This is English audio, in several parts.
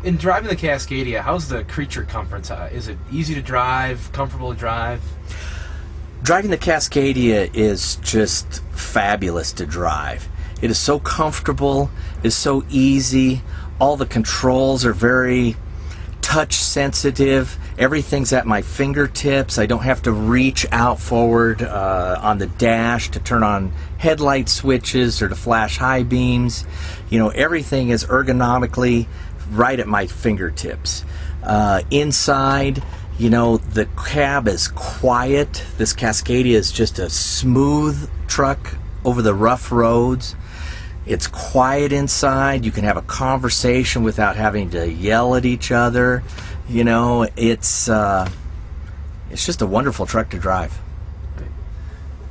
In driving the Cascadia, how's the creature comfort? Is it easy to drive, comfortable to drive? Driving the Cascadia is just fabulous to drive. It is so comfortable, it's so easy. All the controls are very touch sensitive. Everything's at my fingertips. I don't have to reach out forward on the dash to turn on headlight switches or to flash high beams. You know, everything is ergonomically right at my fingertips. Inside, you know, the cab is quiet. This Cascadia is just a smooth truck over the rough roads. It's quiet inside. You can have a conversation without having to yell at each other. You know, it's just a wonderful truck to drive.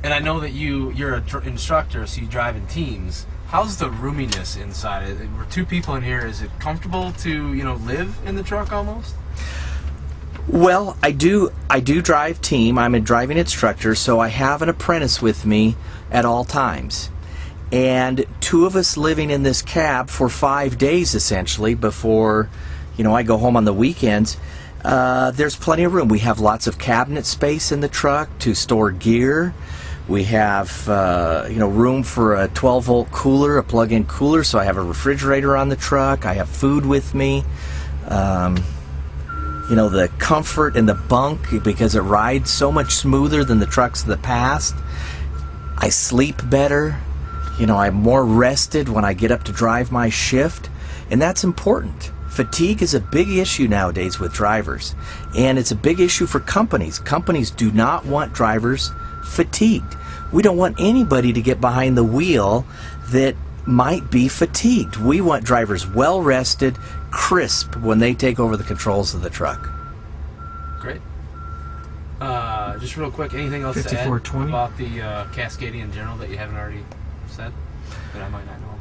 And I know that you're an instructor, so you drive in teams. How's the roominess inside? We're two people in here. Is it comfortable to, you know, live in the truck almost? Well, I do drive team. I'm a driving instructor, so I have an apprentice with me at all times. And two of us living in this cab for 5 days essentially before, you know, I go home on the weekends. There's plenty of room. We have lots of cabinet space in the truck to store gear. We have, you know, room for a 12-volt cooler, a plug-in cooler, so I have a refrigerator on the truck. I have food with me. You know, the comfort in the bunk, because it rides so much smoother than the trucks of the past. I sleep better. You know, I'm more rested when I get up to drive my shift, and that's important. Fatigue is a big issue nowadays with drivers, and it's a big issue for companies. Companies do not want drivers fatigued. We don't want anybody to get behind the wheel that might be fatigued. We want drivers well rested, crisp when they take over the controls of the truck. Great. Just real quick, anything else to add about the Cascadia in general that you haven't already said that I might not know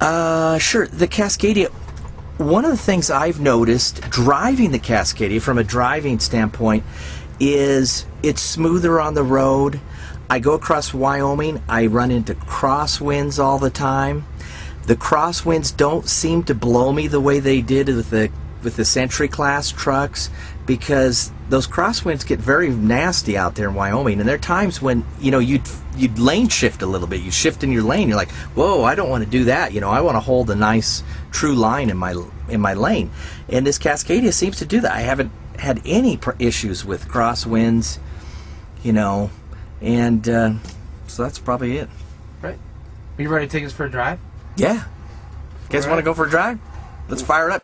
about? Sure. The Cascadia, one of the things I've noticed driving the Cascadia from a driving standpoint is it's smoother on the road. I go across Wyoming, I run into crosswinds all the time. The crosswinds don't seem to blow me the way they did with the Century class trucks, because those crosswinds get very nasty out there in Wyoming, and there are times when, you know, you'd lane shift a little bit. You shift in your lane, you're like, whoa, I don't want to do that. You know, I want to hold a nice true line in my lane. And this Cascadia seems to do that. I haven't had any issues with crosswinds, you know, and so that's probably it. Right. Are you ready to take us for a drive? Yeah. You guys want to go for a drive? Let's fire it up.